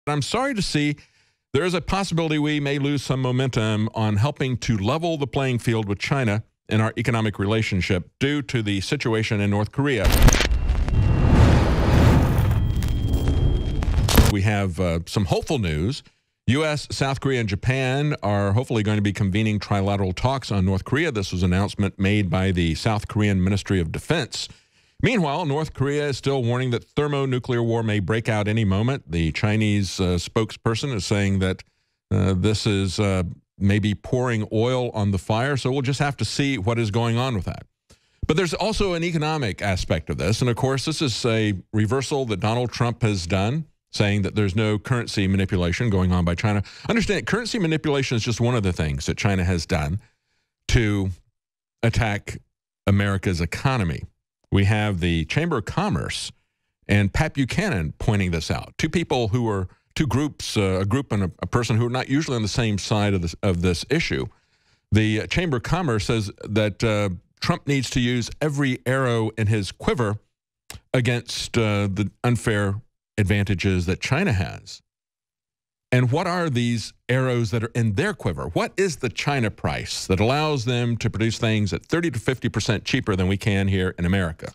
I'm sorry to see there is a possibility we may lose some momentum on helping to level the playing field with China in our economic relationship due to the situation in North Korea. We have some hopeful news. U.S., South Korea, and Japan are hopefully going to be convening trilateral talks on North Korea. This was an announcement made by the South Korean Ministry of Defense. Meanwhile, North Korea is still warning that thermonuclear war may break out any moment. The Chinese spokesperson is saying that this is maybe pouring oil on the fire, so we'll just have to see what is going on with that. But there's also an economic aspect of this, and of course, this is a reversal that Donald Trump has done, saying that there's no currency manipulation going on by China. Understand, currency manipulation is just one of the things that China has done to attack America's economy. We have the Chamber of Commerce and Pat Buchanan pointing this out. Two people who are two groups, a group and a person who are not usually on the same side of this issue. The Chamber of Commerce says that Trump needs to use every arrow in his quiver against the unfair advantages that China has. And what are these arrows that are in their quiver? What is the China price that allows them to produce things at 30 to 50% cheaper than we can here in America?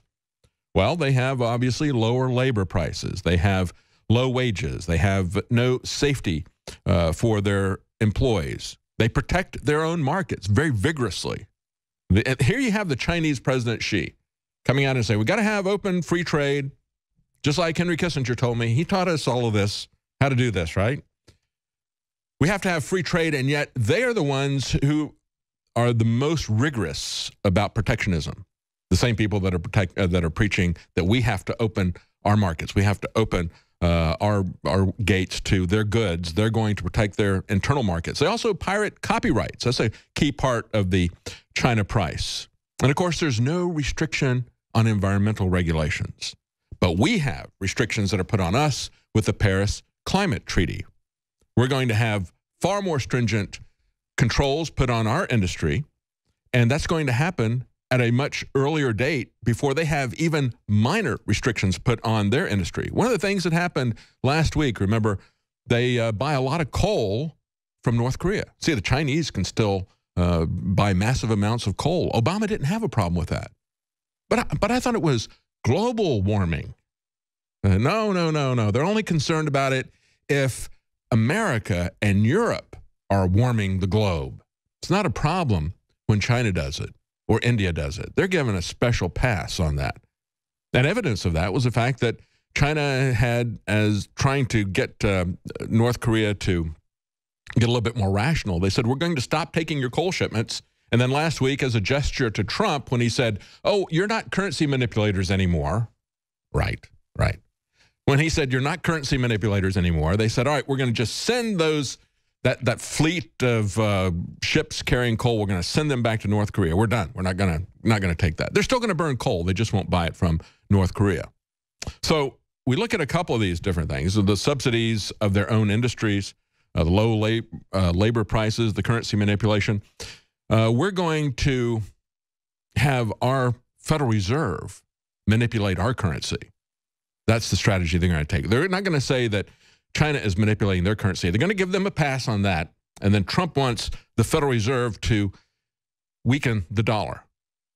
Well, they have obviously lower labor prices. They have low wages. They have no safety for their employees. They protect their own markets very vigorously. Here you have the Chinese President Xi coming out and saying, we got to have open free trade. Just like Henry Kissinger told me, he taught us all of this, how to do this, right? We have to have free trade, and yet they are the ones who are the most rigorous about protectionism. The same people that are preaching that we have to open our markets, we have to open our gates to their goods. They're going to protect their internal markets. They also pirate copyrights. That's a key part of the China price. And of course, there's no restriction on environmental regulations. But we have restrictions that are put on us with the Paris Climate Treaty. We're going to have far more stringent controls put on our industry, and that's going to happen at a much earlier date before they have even minor restrictions put on their industry. One of the things that happened last week, remember, they buy a lot of coal from North Korea. See, the Chinese can still buy massive amounts of coal. Obama didn't have a problem with that. But I thought it was global warming. No. They're only concerned about it if America and Europe are warming the globe. It's not a problem when China does it or India does it. They're given a special pass on that. And evidence of that was the fact that China had, as trying to get North Korea to get a little bit more rational, they said, we're going to stop taking your coal shipments. And then last week, as a gesture to Trump, when he said, oh, you're not currency manipulators anymore. Right. When he said, you're not currency manipulators anymore, they said, all right, we're going to just send that fleet of ships carrying coal, we're going to send them back to North Korea. We're done. We're not going to take that. They're still going to burn coal. They just won't buy it from North Korea. So we look at a couple of these different things, the subsidies of their own industries, the low labor prices, the currency manipulation. We're going to have our Federal Reserve manipulate our currency. That's the strategy they're going to take. They're not going to say that China is manipulating their currency. They're going to give them a pass on that. And then Trump wants the Federal Reserve to weaken the dollar.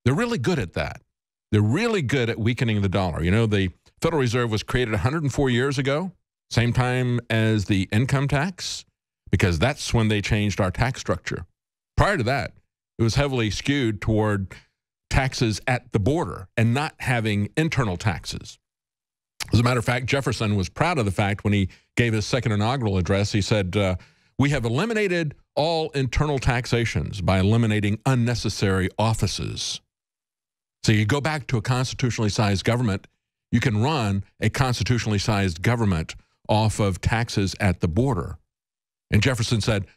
They're really good at that. They're really good at weakening the dollar. You know, the Federal Reserve was created 104 years ago, same time as the income tax, because that's when they changed our tax structure. Prior to that, it was heavily skewed toward taxes at the border and not having internal taxes. As a matter of fact, Jefferson was proud of the fact when he gave his second inaugural address, he said, we have eliminated all internal taxations by eliminating unnecessary offices. So you go back to a constitutionally sized government, you can run a constitutionally sized government off of taxes at the border. And Jefferson said,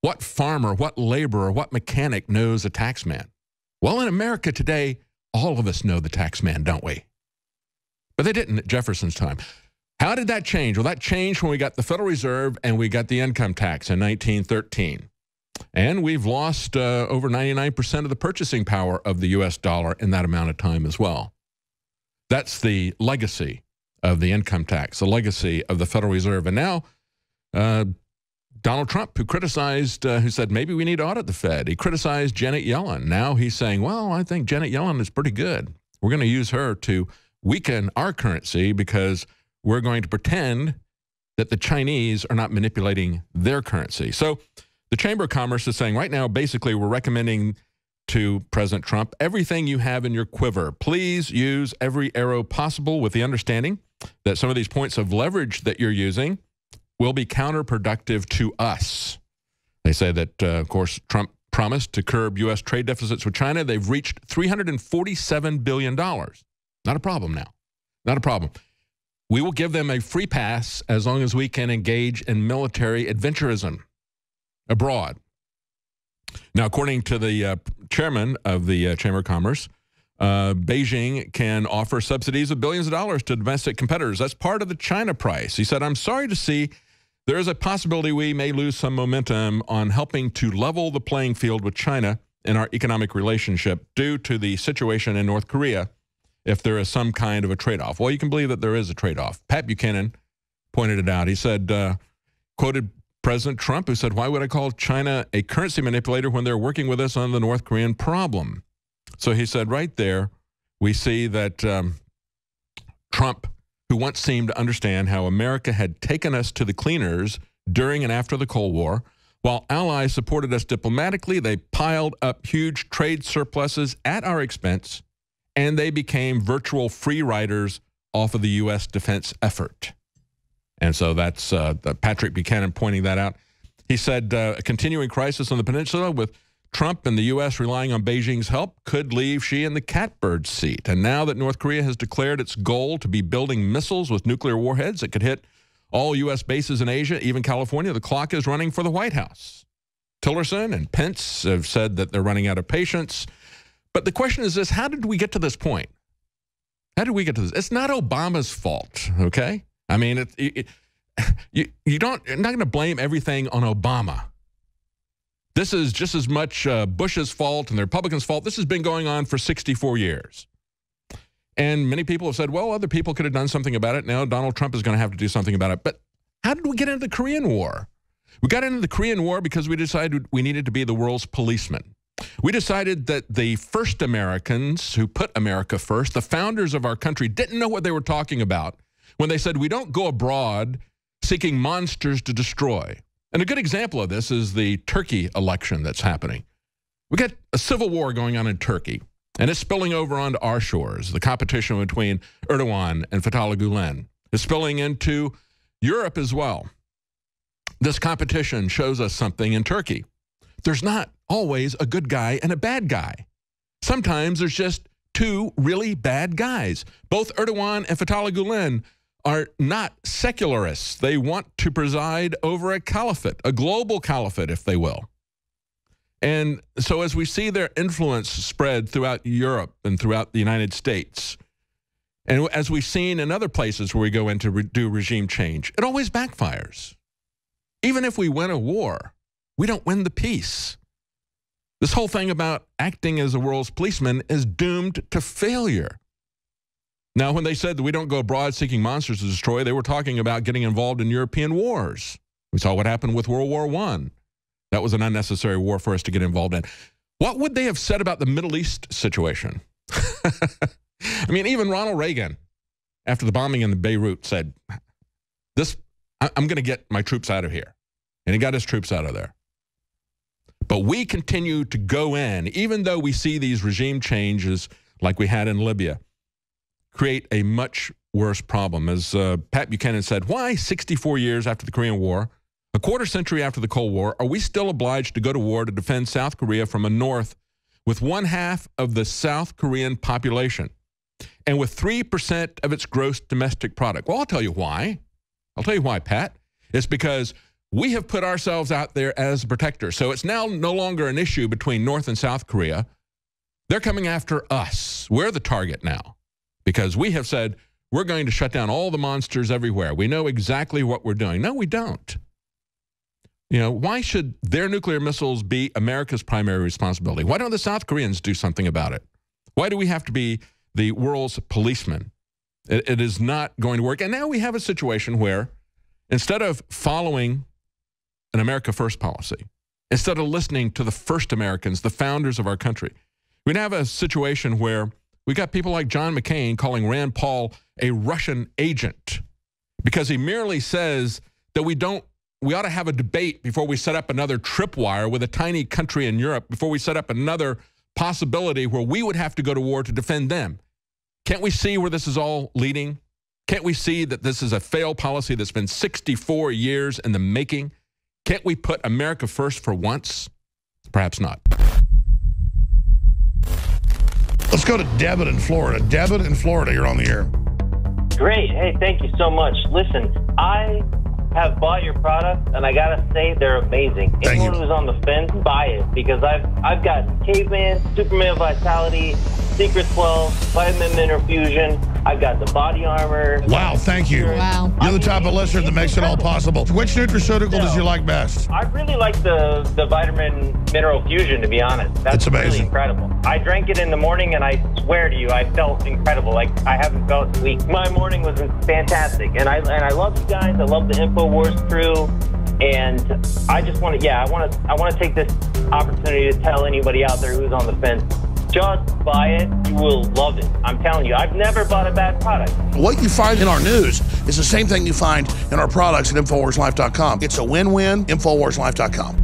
what farmer, what laborer, what mechanic knows a tax man? Well, in America today, all of us know the tax man, don't we? But they didn't at Jefferson's time. How did that change? Well, that changed when we got the Federal Reserve and we got the income tax in 1913. And we've lost over 99% of the purchasing power of the U.S. dollar in that amount of time as well. That's the legacy of the income tax, the legacy of the Federal Reserve. And now Donald Trump, who criticized, who said maybe we need to audit the Fed. He criticized Janet Yellen. Now he's saying, well, I think Janet Yellen is pretty good. We're going to use her to weaken our currency because we're going to pretend that the Chinese are not manipulating their currency. So the Chamber of Commerce is saying right now, basically, we're recommending to President Trump, everything you have in your quiver, please use every arrow possible with the understanding that some of these points of leverage that you're using will be counterproductive to us. They say that, of course, Trump promised to curb U.S. trade deficits with China. They've reached $347 billion. Not a problem now. Not a problem. We will give them a free pass as long as we can engage in military adventurism abroad. Now, according to the chairman of the Chamber of Commerce, Beijing can offer subsidies of billions of dollars to domestic competitors. That's part of the China price. He said, I'm sorry to see there is a possibility we may lose some momentum on helping to level the playing field with China in our economic relationship due to the situation in North Korea if there is some kind of a trade-off. Well, you can believe that there is a trade-off. Pat Buchanan pointed it out. He said, quoted President Trump, who said, why would I call China a currency manipulator when they're working with us on the North Korean problem? So he said right there, we see that Trump, who once seemed to understand how America had taken us to the cleaners during and after the Cold War, while allies supported us diplomatically, they piled up huge trade surpluses at our expense, and they became virtual free riders off of the U.S. defense effort. And so that's Patrick Buchanan pointing that out. He said a continuing crisis on the peninsula with Trump and the U.S. relying on Beijing's help could leave Xi in the catbird seat. And now that North Korea has declared its goal to be building missiles with nuclear warheads that could hit all U.S. bases in Asia, even California, the clock is running for the White House. Tillerson and Pence have said that they're running out of patience. But the question is this, how did we get to this point? How did we get to this? It's not Obama's fault, okay? I mean, you're not going to blame everything on Obama. This is just as much Bush's fault and the Republicans' fault. This has been going on for 64 years. And many people have said, well, other people could have done something about it. Now Donald Trump is going to have to do something about it. But how did we get into the Korean War? We got into the Korean War because we decided we needed to be the world's policeman. We decided that the first Americans who put America first, the founders of our country, didn't know what they were talking about when they said we don't go abroad seeking monsters to destroy. And a good example of this is the Turkey election that's happening. We got a civil war going on in Turkey, and it's spilling over onto our shores. The competition between Erdogan and Fethullah Gulen is spilling into Europe as well. This competition shows us something in Turkey. There's not always a good guy and a bad guy. Sometimes there's just two really bad guys. Both Erdogan and Fethullah Gulen are not secularists. They want to preside over a caliphate, a global caliphate, if they will. And so as we see their influence spread throughout Europe and throughout the United States, and as we've seen in other places where we go in to do regime change, it always backfires. Even if we win a war, we don't win the peace. This whole thing about acting as a world's policeman is doomed to failure. Now, when they said that we don't go abroad seeking monsters to destroy, they were talking about getting involved in European wars. We saw what happened with World War I. That was an unnecessary war for us to get involved in. What would they have said about the Middle East situation? I mean, even Ronald Reagan, after the bombing in Beirut, said, I'm going to get my troops out of here. And he got his troops out of there. But we continue to go in, even though we see these regime changes like we had in Libya, create a much worse problem. As Pat Buchanan said, why 64 years after the Korean War, a quarter century after the Cold War, are we still obliged to go to war to defend South Korea from a north with 1/2 of the South Korean population and with 3% of its gross domestic product? Well, I'll tell you why. I'll tell you why, Pat. It's because we have put ourselves out there as a protector. So it's now no longer an issue between North and South Korea. They're coming after us. We're the target now because we have said we're going to shut down all the monsters everywhere. We know exactly what we're doing. No, we don't. You know, why should their nuclear missiles be America's primary responsibility? Why don't the South Koreans do something about it? Why do we have to be the world's policeman? It is not going to work. And now we have a situation where instead of following an America First policy instead of listening to the first Americans, the founders of our country. We'd have a situation where we got people like John McCain calling Rand Paul a Russian agent because he merely says that we ought to have a debate before we set up another tripwire with a tiny country in Europe, before we set up another possibility where we would have to go to war to defend them. Can't we see where this is all leading? Can't we see that this is a failed policy that's been 64 years in the making? Can't we put America first for once? Perhaps not. Let's go to Debit in Florida. Debit in Florida, you're on the air. Great. Hey, thank you so much. Listen, I have bought your product, and I gotta say they're amazing. Anyone who's on the fence, buy it, because I've got Caveman, Superman Vitality, Secret 12, Vitamin Mineral Fusion. I've got the body armor. Wow, thank you. Wow. You're the type of listener that makes it all possible. Which nutraceutical does you like best? I really like the Vitamin Mineral Fusion, to be honest. That's amazing. Really incredible. I drank it in the morning, and I swear to you, I felt incredible. Like I haven't felt weak. My morning was fantastic, and I love you guys. I love the InfoWars crew, and I just want to, I want to take this opportunity to tell anybody out there who's on the fence. Just buy it. You will love it. I'm telling you, I've never bought a bad product. What you find in our news is the same thing you find in our products at InfoWarsLife.com. It's a win-win. InfoWarsLife.com.